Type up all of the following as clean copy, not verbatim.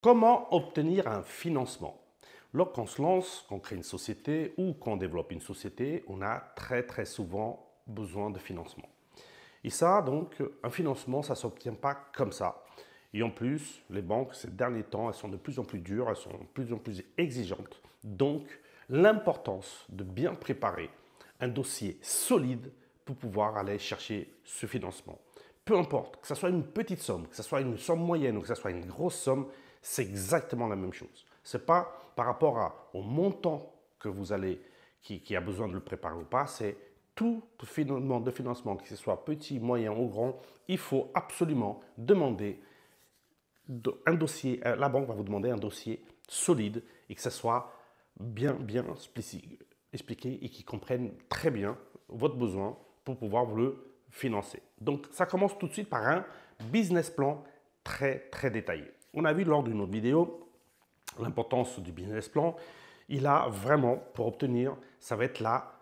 Comment obtenir un financement? Lorsqu'on se lance, qu'on crée une société ou qu'on développe une société, on a très souvent besoin de financement. Et ça, donc, un financement, ça ne s'obtient pas comme ça. Et en plus, les banques, ces derniers temps, elles sont de plus en plus dures, elles sont de plus en plus exigeantes. Donc, l'importance de bien préparer un dossier solide pour pouvoir aller chercher ce financement. Peu importe, que ce soit une petite somme, que ce soit une somme moyenne ou que ce soit une grosse somme, c'est exactement la même chose. Ce n'est pas par rapport au montant que vous allez, qui a besoin de le préparer ou pas, c'est tout financement de financement, que ce soit petit, moyen ou grand, il faut absolument demander un dossier, la banque va vous demander un dossier solide et que ce soit bien expliqué et qu'ils comprennent très bien votre besoin pour pouvoir vous le financer. Donc ça commence tout de suite par un business plan très détaillé. On a vu lors d'une autre vidéo l'importance du business plan. Il a vraiment, pour obtenir, ça va être la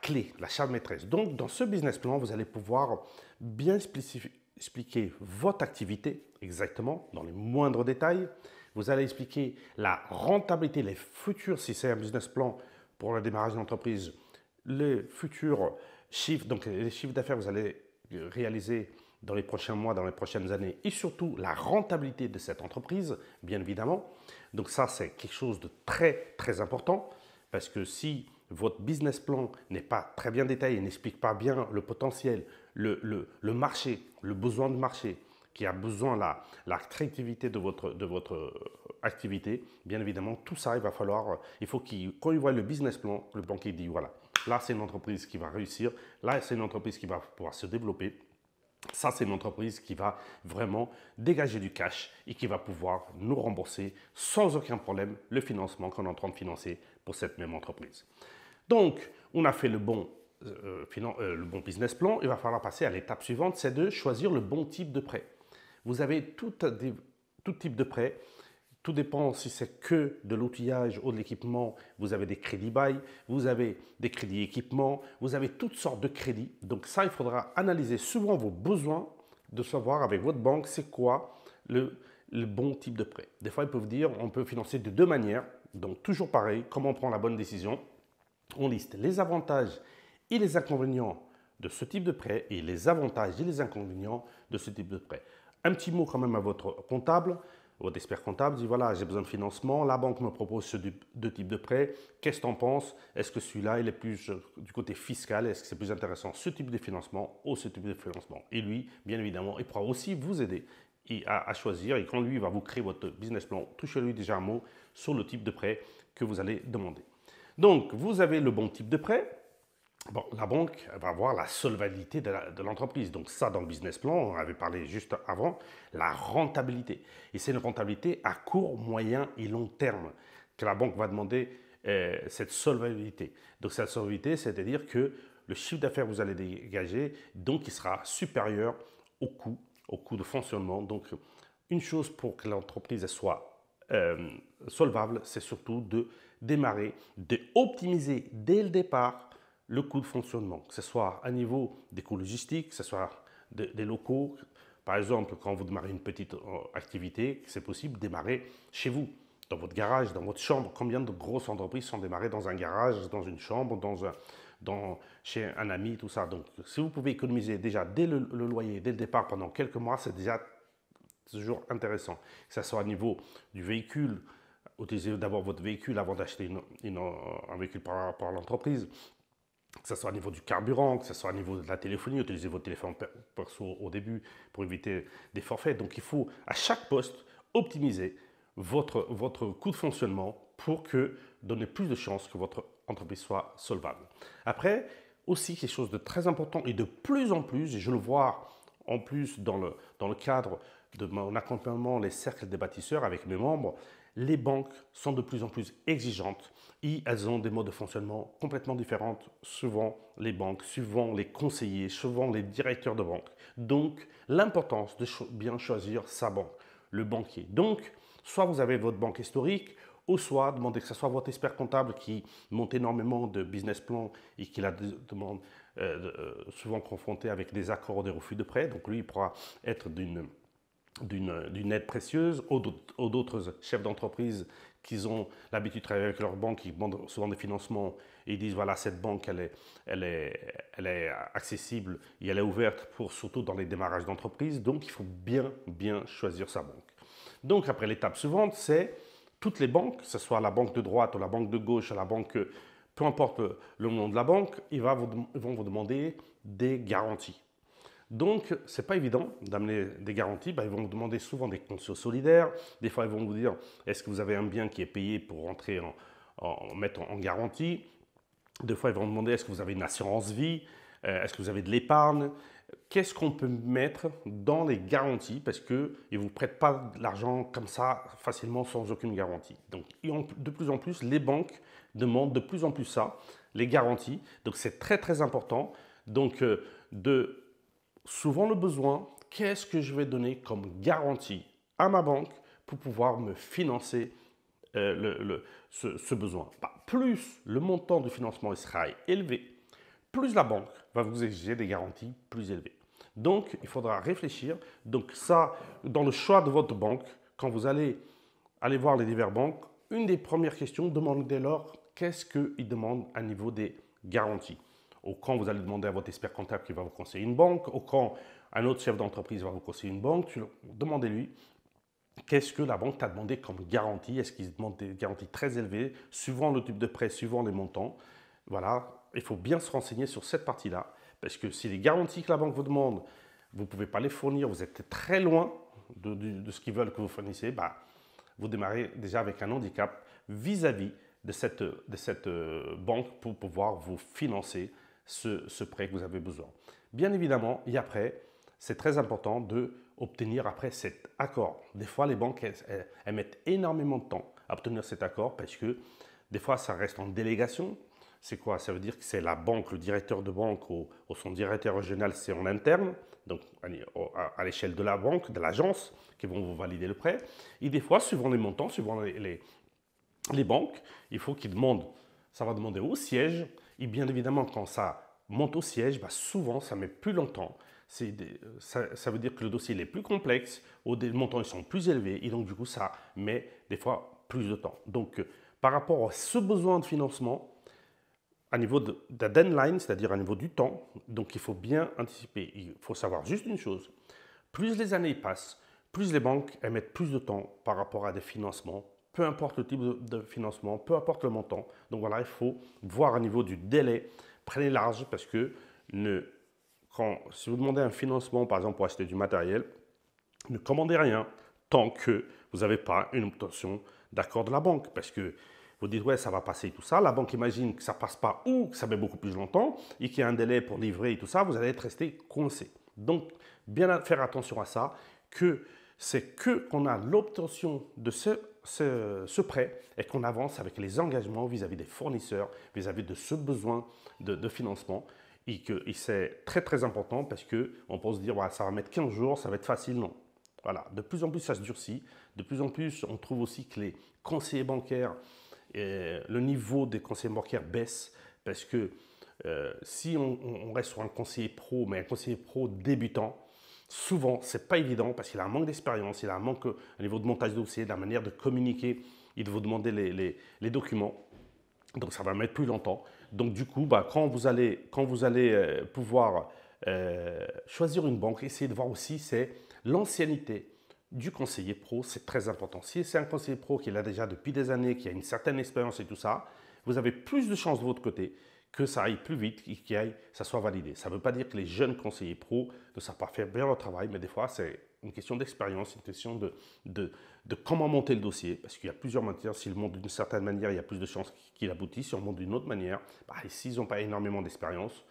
clé, la charte maîtresse. Donc, dans ce business plan, vous allez pouvoir bien expliquer votre activité exactement, dans les moindres détails. Vous allez expliquer la rentabilité, les futurs, si c'est un business plan pour le démarrage d'entreprise, les futurs chiffres, donc les chiffres d'affaires que vous allez réaliser dans les prochains mois, dans les prochaines années, et surtout la rentabilité de cette entreprise, bien évidemment. Donc ça, c'est quelque chose de très important, parce que si votre business plan n'est pas très bien détaillé, n'explique pas bien le potentiel, le marché, le besoin de marché, qui a besoin la créativité de votre activité, bien évidemment, tout ça, il va falloir, il faut quand il voit le business plan, le banquier dit, voilà, là, c'est une entreprise qui va réussir, là, c'est une entreprise qui va pouvoir se développer, ça, c'est une entreprise qui va vraiment dégager du cash et qui va pouvoir nous rembourser sans aucun problème le financement qu'on est en train de financer pour cette même entreprise. Donc, on a fait le bon business plan. Il va falloir passer à l'étape suivante, c'est de choisir le bon type de prêt. Vous avez tout type de prêt. Tout dépend si c'est que de l'outillage ou de l'équipement. Vous avez des crédits bail, vous avez des crédits équipement, vous avez toutes sortes de crédits. Donc ça, il faudra analyser souvent vos besoins, de savoir avec votre banque c'est quoi le bon type de prêt. Des fois, ils peuvent dire on peut financer de deux manières. Donc toujours pareil, comment on prend la bonne décision? On liste les avantages et les inconvénients de ce type de prêt et les avantages et les inconvénients de ce type de prêt. Un petit mot quand même à votre comptable, votre expert comptable, dit voilà, j'ai besoin de financement, la banque me propose ce deux types de prêts, qu'est-ce que tu en penses? Est-ce que celui-là, il est plus du côté fiscal, est-ce que c'est plus intéressant ce type de financement ou ce type de financement? Et lui, bien évidemment, il pourra aussi vous aider à choisir, et quand lui va vous créer votre business plan, touchez-lui déjà un mot sur le type de prêt que vous allez demander. Donc, vous avez le bon type de prêt. Bon, la banque va voir la solvabilité de l'entreprise. Donc ça, dans le business plan, on avait parlé juste avant, la rentabilité. Et c'est une rentabilité à court, moyen et long terme que la banque va demander cette solvabilité. Donc cette solvabilité, c'est-à-dire que le chiffre d'affaires que vous allez dégager, donc il sera supérieur au coût de fonctionnement. Donc une chose pour que l'entreprise soit solvable, c'est surtout de démarrer, d'optimiser dès le départ le coût de fonctionnement, que ce soit à niveau des coûts logistiques, que ce soit des locaux. Par exemple, quand vous démarrez une petite activité, c'est possible de démarrer chez vous, dans votre garage, dans votre chambre. Combien de grosses entreprises sont démarrées dans un garage, dans une chambre, chez un ami, tout ça. Donc, si vous pouvez économiser déjà dès le loyer, dès le départ, pendant quelques mois, c'est déjà toujours intéressant. Que ce soit au niveau du véhicule, utilisez d'abord votre véhicule avant d'acheter un véhicule par l'entreprise. Que ce soit au niveau du carburant, que ce soit au niveau de la téléphonie, utilisez votre téléphone perso au début pour éviter des forfaits. Donc il faut à chaque poste optimiser votre coût de fonctionnement pour donner plus de chances que votre entreprise soit solvable. Après, aussi quelque chose de très important et de plus en plus, et je le vois en plus dans le cadre de mon accompagnement, les cercles des bâtisseurs avec mes membres, les banques sont de plus en plus exigeantes et elles ont des modes de fonctionnement complètement différents, suivant les banques, suivant les conseillers, suivant les directeurs de banque. Donc, l'importance de bien choisir sa banque, le banquier. Donc, soit vous avez votre banque historique, ou soit demandez que ce soit votre expert comptable qui monte énormément de business plans et qui la demande souvent confronté avec des accords ou des refus de prêt. Donc, lui, il pourra être d'une d'une aide précieuse, ou d'autres chefs d'entreprise qui ont l'habitude de travailler avec leur banque, qui demandent souvent des financements et ils disent voilà, cette banque elle est accessible et elle est ouverte pour surtout dans les démarrages d'entreprise, donc il faut bien choisir sa banque. Donc après, l'étape suivante, c'est toutes les banques, que ce soit la banque de droite ou la banque de gauche, la banque, peu importe le nom de la banque, ils vont vous demander des garanties. Donc, ce n'est pas évident d'amener des garanties. Ils vont vous demander souvent des conditions solidaires. Des fois, ils vont vous dire, est-ce que vous avez un bien qui est payé pour rentrer mettre en garantie? Des fois, ils vont vous demander, est-ce que vous avez une assurance vie? Est-ce que vous avez de l'épargne? Qu'est-ce qu'on peut mettre dans les garanties? Parce qu'ils ne vous prêtent pas de l'argent comme ça facilement sans aucune garantie. Donc, de plus en plus, les banques demandent de plus en plus ça, les garanties. Donc, c'est très important. Donc, souvent le besoin, qu'est-ce que je vais donner comme garantie à ma banque pour pouvoir me financer ce besoin? Plus le montant du financement sera élevé, plus la banque va vous exiger des garanties plus élevées. Donc, il faudra réfléchir. Donc ça, dans le choix de votre banque, quand vous allez voir les diverses banques, une des premières questions, demandez-leur qu'est-ce qu'ils demandent à niveau des garanties. Ou quand vous allez demander à votre expert comptable qui va vous conseiller une banque, ou quand un autre chef d'entreprise va vous conseiller une banque, demandez-lui qu'est-ce que la banque t'a demandé comme garantie. Est-ce qu'ils demandent des garanties très élevées, suivant le type de prêt, suivant les montants. Voilà, il faut bien se renseigner sur cette partie-là, parce que si les garanties que la banque vous demande, vous ne pouvez pas les fournir, vous êtes très loin de ce qu'ils veulent que vous fournissiez, vous démarrez déjà avec un handicap vis-à-vis de cette banque pour pouvoir vous financer ce prêt que vous avez besoin. Bien évidemment, et après, c'est très important d'obtenir après cet accord. Des fois, les banques, elles mettent énormément de temps à obtenir cet accord parce que des fois, ça reste en délégation. C'est quoi? Ça veut dire que c'est la banque, le directeur de banque ou son directeur régional, c'est en interne, donc à l'échelle de la banque, de l'agence, qui vont vous valider le prêt. Et des fois, suivant les montants, suivant les banques, il faut qu'ils demandent, ça va demander au siège. Et bien évidemment, quand ça monte au siège, souvent, ça met plus longtemps. Ça veut dire que le dossier est plus complexe, ou des montants ils sont plus élevés, et donc du coup, ça met des fois plus de temps. Donc, par rapport à ce besoin de financement, à niveau de la deadline, c'est-à-dire à niveau du temps, donc il faut bien anticiper. Il faut savoir juste une chose, plus les années passent, plus les banques émettent plus de temps par rapport à des financements, peu importe le type de financement, peu importe le montant. Donc voilà, il faut voir à niveau du délai, prenez large parce que si vous demandez un financement, par exemple pour acheter du matériel, ne commandez rien tant que vous n'avez pas une obtention d'accord de la banque. Parce que vous dites, ouais, ça va passer tout ça. La banque imagine que ça ne passe pas ou que ça met beaucoup plus longtemps et qu'il y a un délai pour livrer et tout ça. Vous allez être resté coincé. Donc, bien faire attention à ça, que c'est qu'on a l'obtention de ce prêt et qu'on avance avec les engagements vis-à-vis des fournisseurs, vis-à-vis de ce besoin de financement. Et c'est très important parce qu'on peut se dire, ouais, ça va mettre 15 jours, ça va être facile. Non. Voilà. De plus en plus, ça se durcit. De plus en plus, on trouve aussi que les conseillers bancaires, le niveau des conseillers bancaires baisse parce que si on reste sur un conseiller pro, mais un conseiller pro débutant, souvent, ce n'est pas évident parce qu'il a un manque d'expérience, il a un manque au niveau de montage de dossier, de la manière de communiquer, il doit vous demander les documents. Donc, ça va mettre plus longtemps. Donc, du coup, quand vous allez pouvoir choisir une banque, essayez de voir aussi, c'est l'ancienneté du conseiller pro, c'est très important. Si c'est un conseiller pro qui est là déjà depuis des années, qui a une certaine expérience et tout ça, vous avez plus de chances de votre côté que ça aille plus vite et que ça soit validé. Ça ne veut pas dire que les jeunes conseillers pro ne savent pas faire bien leur travail, mais des fois, c'est une question d'expérience, une question de comment monter le dossier, parce qu'il y a plusieurs matières. S'ils montent d'une certaine manière, il y a plus de chances qu'il aboutit. Si on monte d'une autre manière, et s'ils n'ont pas énormément d'expérience,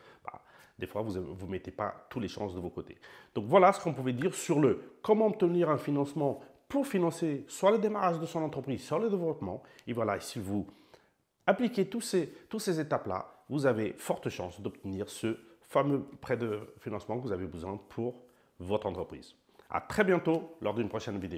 des fois, vous ne mettez pas toutes les chances de vos côtés. Donc voilà ce qu'on pouvait dire sur comment obtenir un financement pour financer soit le démarrage de son entreprise, soit le développement. Et voilà, et si vous appliquez toutes ces étapes-là, vous avez forte chance d'obtenir ce fameux prêt de financement que vous avez besoin pour votre entreprise. À très bientôt lors d'une prochaine vidéo.